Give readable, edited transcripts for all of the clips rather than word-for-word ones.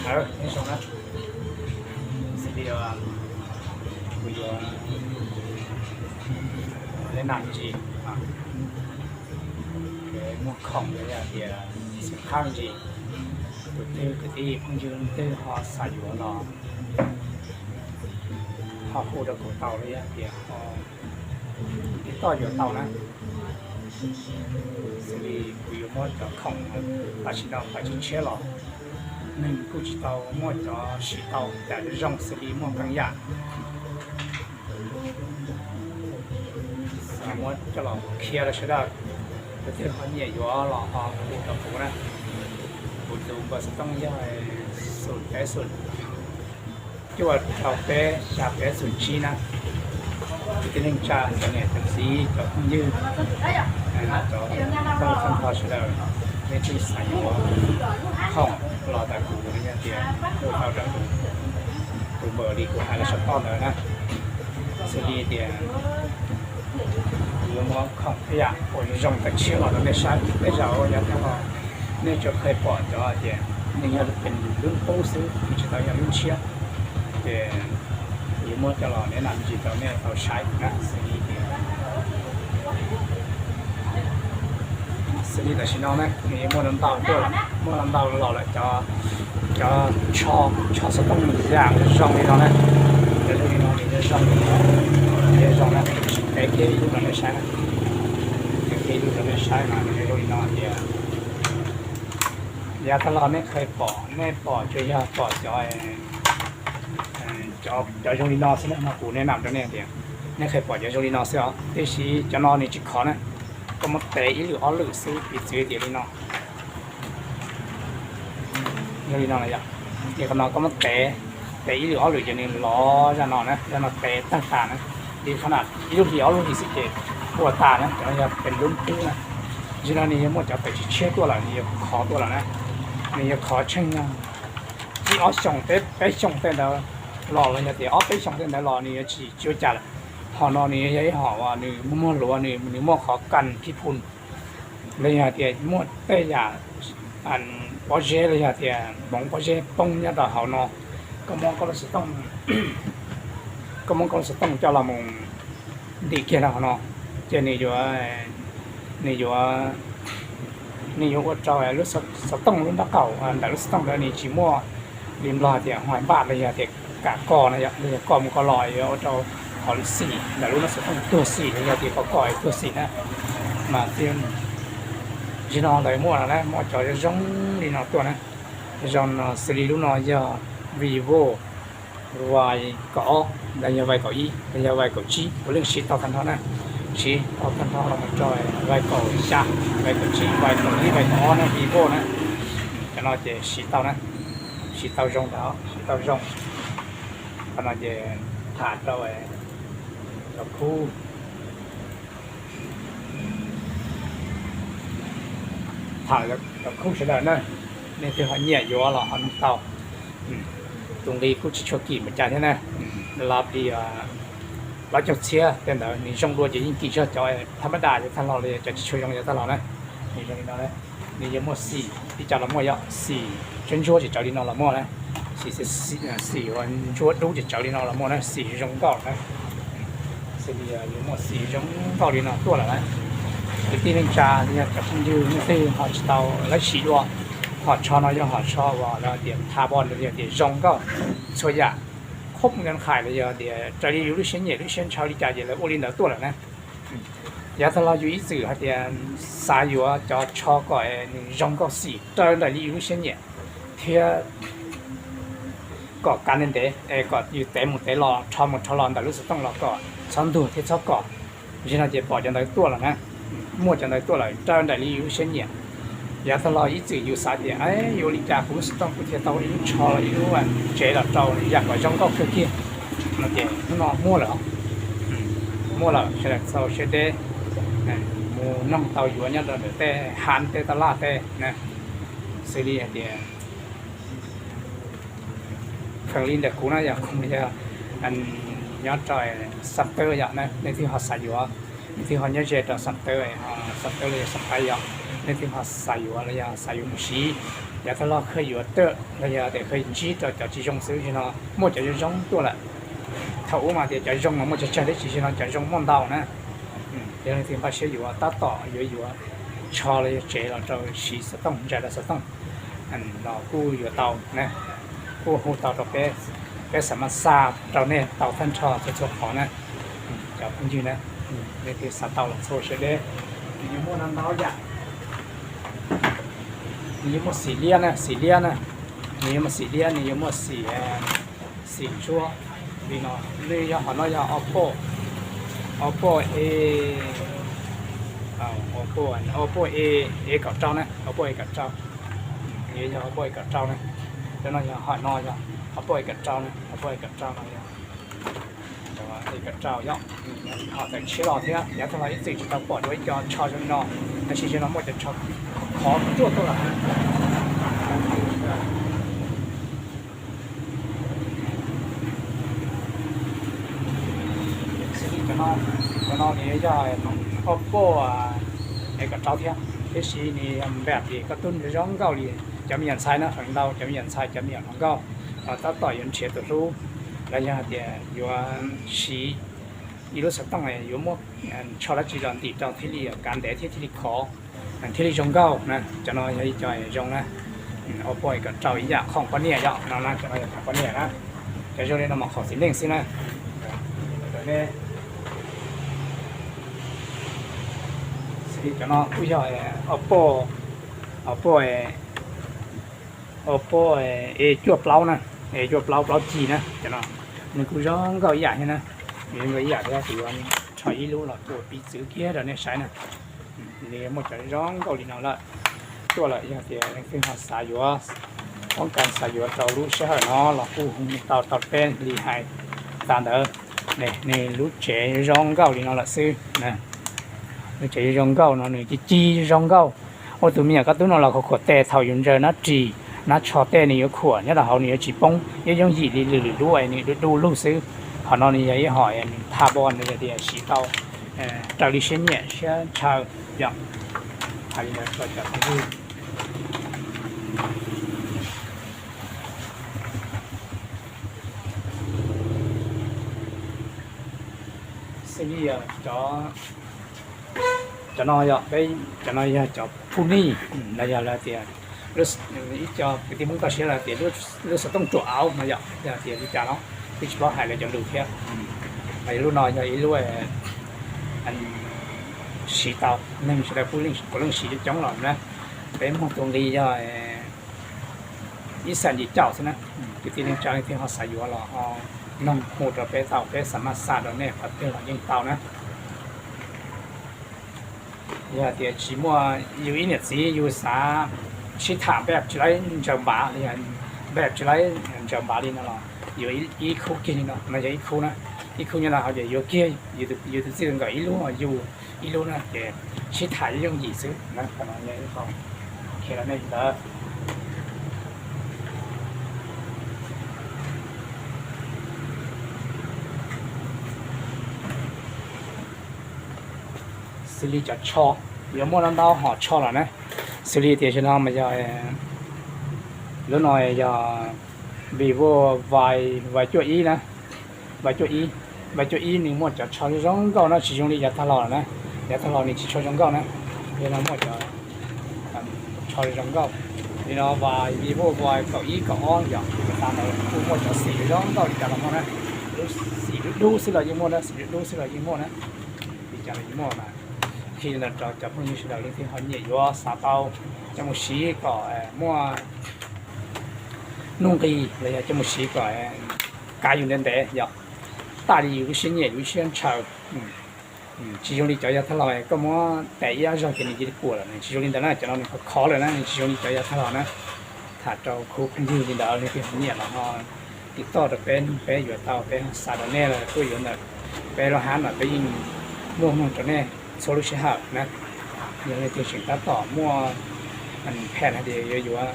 你说呢？是的啊，不要来南极啊，cái mua khổng đấy thì sẽ khang gì, từ từ cái gì phong dương từ họ xài dừa lò, họ phụ được cổ tàu đấy thì họ cái to dừa tàu này, xử lý quý mua cho khổng là chỉ đâu phải chỉ chế lò. Nên cũng chỉ tàu mua cho xí tàu để rong xử lý mua căng giả mua cho lò kia là sẽ được cái thứ họ nhẹ gió lò họ phụ tập phụ này phụ dùng và sẽ tăng ra sụt bé sụt chứ mà tàu bé xa bé sụt chi nè cái nên cha cho này thậm chí cho không như cho tàu không khó sẽ được nên tôi xài gió không lò tại cụ của nhà tiền tôi thao trợ cụ bờ đi của hai là sắp to nữa nè xử lý tiền vừa món không thấy à ôi rong cái chiếc lò nó mới sáng bây giờ ôi nhà theo họ nên cho khai bỏ cho tiền nên nhàเป็นรุ่นโป้ซื้อจะต้องอย่างรุ่นเชียแต่vừa mua cho lò để làm gì cho nênเอาใช้นะxử lý tiền xử lý là xin nó đấy thì mua làm tàu tôi mua làm tàu lò lại cho sẽ không dạng rong đi nó đấy để đi nó để rong để rong này cái lúc nó sáng cái lúc nó sáng mà để đi nó thì giờตลอดไม่เคยปอช่วยยาปอcho trong đi nó sẽ là cụ nên làm cho nên thì nênเคยปอcho trong đi nó sẽ thế thì cho nó này chỉ khó này có một té ý liệu ó lử sư bị dưới tiền đi nó như đi nó này vậy thì còn nó có một té ý liệu ó lử cho nên nó ra nó này ra nó té tăng tàn này điขนาดý liệu thì ó lử thì sẽ chếtปวดตานะจะเป็นรุ่นตื้อนะทีนี้มันจะไปเช็ดตัวละนี่ขอตัวละนะนี่ขอเช่นนะที่อ๋อส่งไปส่งไปแล้วรอเลยนะเดี๋ยวอ๋อไปส่งไปแล้วรอนี่chỉ chưa trả lại họ nói này ấy họว่านี่มั่วหรือว่านี่มั่วขอกันพิพุนเลยฮะเดี๋ยวมั่วเตะอย่าอันปอเช่เลยฮะเดี๋ยวบงปอเช่ป้องเนี่ยต่อเขาเนาะก็มองก็จะต้องก็มองก็จะต้องเจ้าละมงดีเกี่ยวกับเนาะเจนี่อยู่ว่าเจ้าไอ้รู้สึกต้องรุ่นตะเก่าอันแต่รู้สึกต้องแล้วนี่จีมั่วริมรอเดี๋ยวหอยบาทเลยฮะเดี๋ยวกะกอนะเลยกอมันก็ลอยแล้วเจ้าขอสี่แต่รู้นะสุดต้องตัวสี่เลยที่เขาก่อยตัวสี่นะมาเตรียมจีนอเลยมั่วแล้วนะมั่วจอยจะร้องดีนอตัวนะร้องสิริรู้นอยาวีโววายเกาะได้ยาวายเกาะอีได้ยาวายเกาะจีเรื่องชีต่อกันเท่านั้นชีต่อกันเท่าเรามาจอยวายเกาะชาวายเกาะจีวายเกาะอีวายเกาะนะวีโวนะจะนอจะชีต่อนะชีต่อร้องแล้วชีต่อร้องขณะจะขาดเราไอ้กับคู่ถ่ายกับคู่เฉลิมนะนี่คือเขาเนี่ยอยู่หรอเขาเตาตรงนี้คู่ชิชกี่เหมือนกันใช่ไหมรับดีเราจะเชียร์แต่เดี๋ยวนี่ช่องรัวจะยิ่งกี่เชื่อจอยธรรมดาจะท่านเราเลยจะช่วยยังจะตลอดนะนี่ตรงนี้นะนี่ยังมั่วสี่ที่จะเรามั่วเยอะสี่จนชั่วจะจอยดีนอเรามั่วนะสี่วันชั่วรู้จะจอยดีนอเรามั่วนะสี่ช่องเก่านะthì những một xí giống vào đi nào tua là đấy cái tin anh cha thì các công ty như thế họ tàu lấy xí đua họ cho nó cho họ cho vào là điểm thả bòn là điểm rong có số giả khúc ngân khải là giờ để trả đi lúc xuyên nhẹ lúc xuyên trao đi trả gì là ô linh đó tua là đấy giờ thằng lo duy sử hay là xả yếu cho gọi rong có xí trả lại đi lúc xuyên nhẹ thìก็การเล่นเตะก็อยู่เตะหมดเตะรอชอบหมดชอบรอแต่รู้สึกต้องรอก็ซ้ำดูที่ชอบก็ไม่ใช่น่าจะปล่อยจนได้ตัวแล้วนะมั่วจนได้ตัวเลยเจ้าได้รีวิวเช่นเนี่ยอย่าตลอดอีจืดอยู่สายเดียไอ้อยู่ลิจ่ารู้สึกต้องกูเที่ยวอีกชออีกวันเจ๋อเจ้าอยากไปจ้องก็คือที่นั่นเองนั่นมั่วเหรอมั่วเหรอใช่ไหมเราเชื่อเตะมูน้ำเตาอยู่เนี่ยเราเตะหันเตะตลาดเตะนะซีรีส์เดียphần linh để cũ nó giờ không bây giờ anh nhớ trời sắp tới giờ này nên thì họ xài dừa nên thì họ nhớ về trời sắp tới là sắp tới giờ nên thì họ xài dừa là giờ xài dừa một xí 也他老可以的，那也得可以记着叫集中手机呢，莫叫集中多了，头嘛的叫集中莫就吃的集中叫集中梦到呢，这两天把些油啊打倒有啊，炒了这了就洗十冻，摘了十冻，老姑有刀呢，姑胡刀着别什么杀刀呢，刀ท่านชอบจะชอบของนะจับจริงๆนะนี่คือสัตว์เต่าโซเชียลเลยมีมั่วน้ำเต้าอย่างมีมั่วสีเลี้ยนะสีเลี้ยนะมีมั่วสีเลี้ยมีมั่วสีชั่วมีเนาะเลยยาหัวน้อยยาoppo oppo a กับเจ้านะ oppo a กับเจ้านี่ยา oppo a กับเจ้านะแล้วน้อยยาหัวน้อยยาoppo a กับเจ้านะ oppo a กับเจ้านะยาแต่ว่า a กับเจ้ายา好在吃老天也他妈一直到保着一家超人呢那些人我就超好做到了cho nó để cho oppo cái cái trao theo cái gì nàyแบบgìก็ตุ้นร้องเกาหลีจะมีอย่างใช้นะฝั่งเราจะมีอย่างใช้จะมีอย่างของเกาถ้าต่อยยันเฉียดตัวรู้แล้วยังเดี๋ยวอยู่สีอีรู้สึกต้องไงอยู่มั่วชอบแล้วจีรันติเจ้าที่นี่การเดะที่ขอที่นี่จงเก้านะจะน้อยให้จอยจงนะเอาปล่อยกับเจ้าอีกอย่างของคนนี้ย่อนั่นนะจะน้อยกับคนนี้นะจะช่วยเรามาขอสิเล่งสินะตัวนี้สิจะน้อยผู้ชายoppoจวบเปล่านะจวบเปล่าจีนะจะน้อยมันกูร้องก็อีกอย่างนะnhững cái giả ra thì anh thấy luôn là tuổi bị giữ kia rồi nên sai nè nếu một cái rong cầu đi nào lạiตัวละอย่างที่คือหาสายอยู่ป้องกันสายอยู่เรารู้ใช่ไหมเนาะเราผู้ตัดเป็นลีหายตามเด้อนี่รู้เฉยร้องเก้าดีเนาะละซื้อนะรู้เฉยร้องเก้าเนาะนี่จีร้องเก้าโอ้ตัวเมียก็ตัวเนาะเราเขาขวดแต่เท่าอยู่เจอนะจีนะชอแต่นี่ก็ขวดเนี่ยเราเขานี่จีป้องยังหยีหรือด้วยนี่ดูลูกซื้อhọ nói như vậy hỏi thà bọn này thì chỉ tao trao đi xem nhẹ sẽ chào dặm hay là cho cái gì xin đi cho nó cho puni là tiền lúc cho cái tiếng muốn ta sẽ là tiền lúc sẽ tông chỗ áo mà vậy là tiền đi trả nóที่เฉพาะหายเลยจนดูแค่ไอ้รู้น้อยไอ้รู้อันสีเตาหนึ่งแสดงผู้เรื่องสีจ้องหล่อนนะเป็นห้องตรงนี้ย่อยอีสันยีเจ้าใช่ไหมที่นี่เจ้าที่เขาใส่อยู่หล่อน้องหูเราไปเตาไปสามารถสาดเราเนี่ยเขาเป็นหลังยิงเตานะอย่าเดี๋ยวชีมัวอยู่อีเนี่ยสีอยู่สาชิถามแบบจะไรจะบ้าเนี่ยแบบจะไรจะบ้าดีนั่นหรอ有一口给你了，那就一口呢，一口呢，好像有给有的这种个一路嘛，有一路呢也其他一种意思，那可能也好，看了那个。xử lý cho cho, nếu mà làm đau họ cho là này, xử lý thì nó mà giờ lúc này giờ vivo vài chỗ ý nè vài chỗ ý nếu mà cho giống câu nó chỉ dùng đi giả thà lò nè giả thà lò này chỉ cho giống câu nè nên nó mà cho giống câu thì nó vài vivo vài cậu ý cậu on giờ ta này cũng mà cho xỉ giống câu giả làm nè xỉ đu xí là gì mua nè xỉ đu xí là gì mua nè thì giả là gì mua mà khi là cho phong như sự đầu thì họ nhảy vô xả tàu trong một xí cỏ mua nông kỳ là cho một xí cỏ cá dùng đến để giờ ta đi有些年有些炒其中的叫他老个么第一样给你给过了呢其中的那叫那个考了呢其中的叫他老呢他找苦朋友的那个很年了哈ติดต่อจะเป็นอยู่ต่อเป็นสารแน่เลยก็อยู่น่ะเป็นเราหาหน่อยไปยิงมั่วมั่วตัวแน่โซลูชันหักนะยังในที่สิ่งตัดต่อมั่วมันแพทย์นะเดียวอยู่ว่า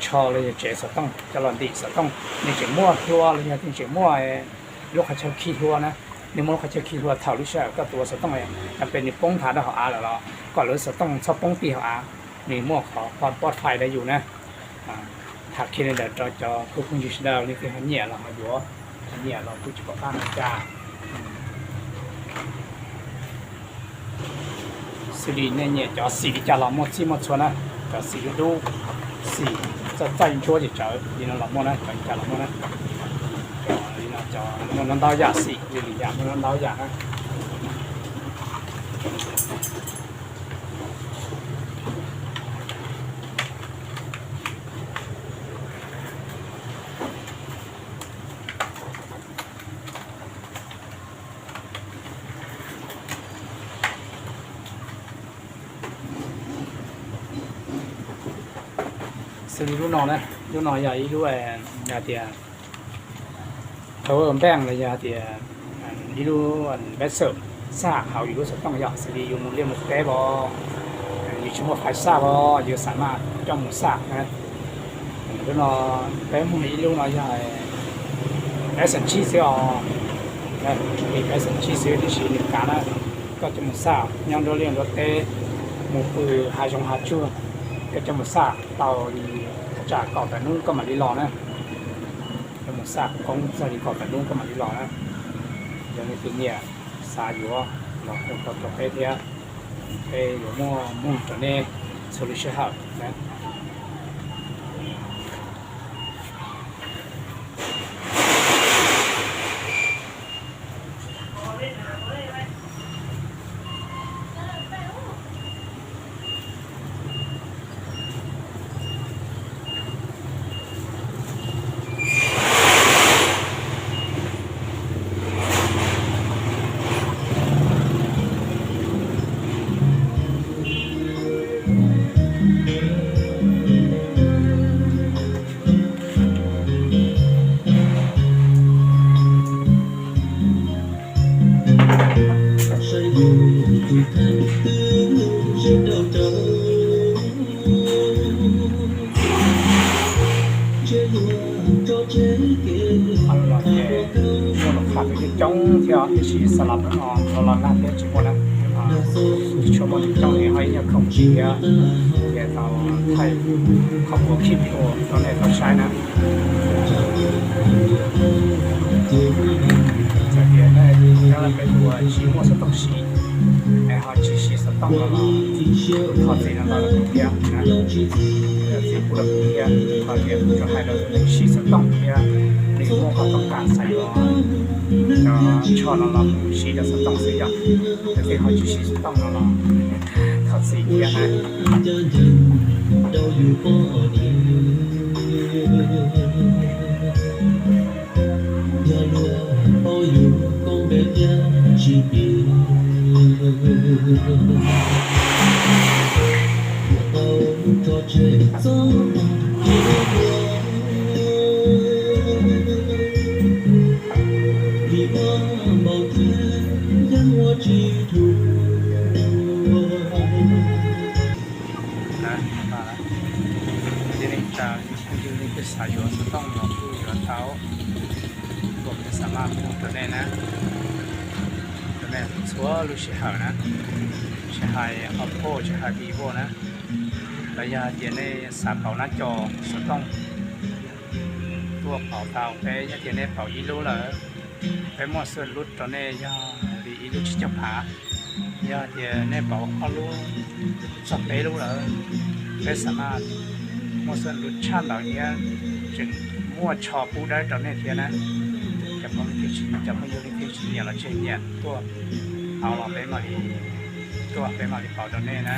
ชอเลยเจ๊สต้องจะหล่อนดีสต้องในเสียงมั่วทัวอะไรเงี้ยที่เสียงมั่วลูกเขาเช่าขี้ทัวนะในมั่วเขาเช่าขี้ทัวเท่าลูกเช่าก็ตัวสต้องมันเป็นในป้องฐานเขาอาแล้วก่อนเลยสต้องชอบป้องตีเขาอาในมั่วขอความปลอดภัยได้อยู่นะ thạc khi này để cho cô không chịu đau nên cái hắn nhẹ là họ gió nhẹ là cô chỉ có ba mươi cha xử lý này nhẹ cho xử lý cha là một chi một số này cho xử lý đủ xử cho chân chúa thì chờ đi nó làm một này cho cha làm một này cho đi nó cho nó đau giả xử đi giả nó đau giả này xử lý lúc nào giờ lúc nhà thì thấu bang là nhà thì đi lúc bé sớm xa hào lúc sẽต้องgiờ xử lý dùng liên một cái bò như chúng ta phải xa bò giờ sản mà trong một sạc này lúc nào bé một lúc nào giờ bé sản chi xíu này thì bé sản chi xíu thì chỉ được cả này có trong một sạc nhau đôi liền đôi tê một từ hai trong hạt chua cái trong một sạc tàu thì trả cỏ tại nung có mà đi lò này trong một sạc không ra đi cỏ tại nung có mà đi lò này giờ này tự nhiên xả dừa lò không có cà phê thế cái mua trở nên xử lý sẽ hợp đấy trong theo cái chỉ sản phẩm nó làm ra cái chỉ một này cho một trong này hay là không chỉ để tao thầy không có kịp của nó này tao sai nè这边呢，当然被我期末是东西，然后其实是当了靠这样的东西啊，这部的东西啊，靠这就还有其实当的啊，你我靠ต้องการใส่ก็ชอบเราชีจะต้องใส่ยาแต่ที่เขาชีสต้องเราเขาใส่ยาสายโยนต้องลองดูโยนเท้าผมจะสามารถพูดตัวนี้นะตัวนี้ชัวร์ลูกชายนะชายอัปโปชายบีโบนะระยะเดียนในสายเป่าหน้าจอต้องตัวเป่าเท้าไปยะเดียนในเป่าอีลูเลยไปมอสลุดตัวนี้ยาดีอีลูชิจผายาเดียนในเป่าเขาลูสับไปลูเลยไปสามารถมอสลุดชาติเหล่านี้จึงมั่วชอปูได้ตอนนี้เทียนะจะไม่คิดจะไม่ยุ่งคิดเนี่ยเราเช่นเนี่ยตัวเอาเราไปมาดีตัวไปมาดีเป่าตอนนี้นะ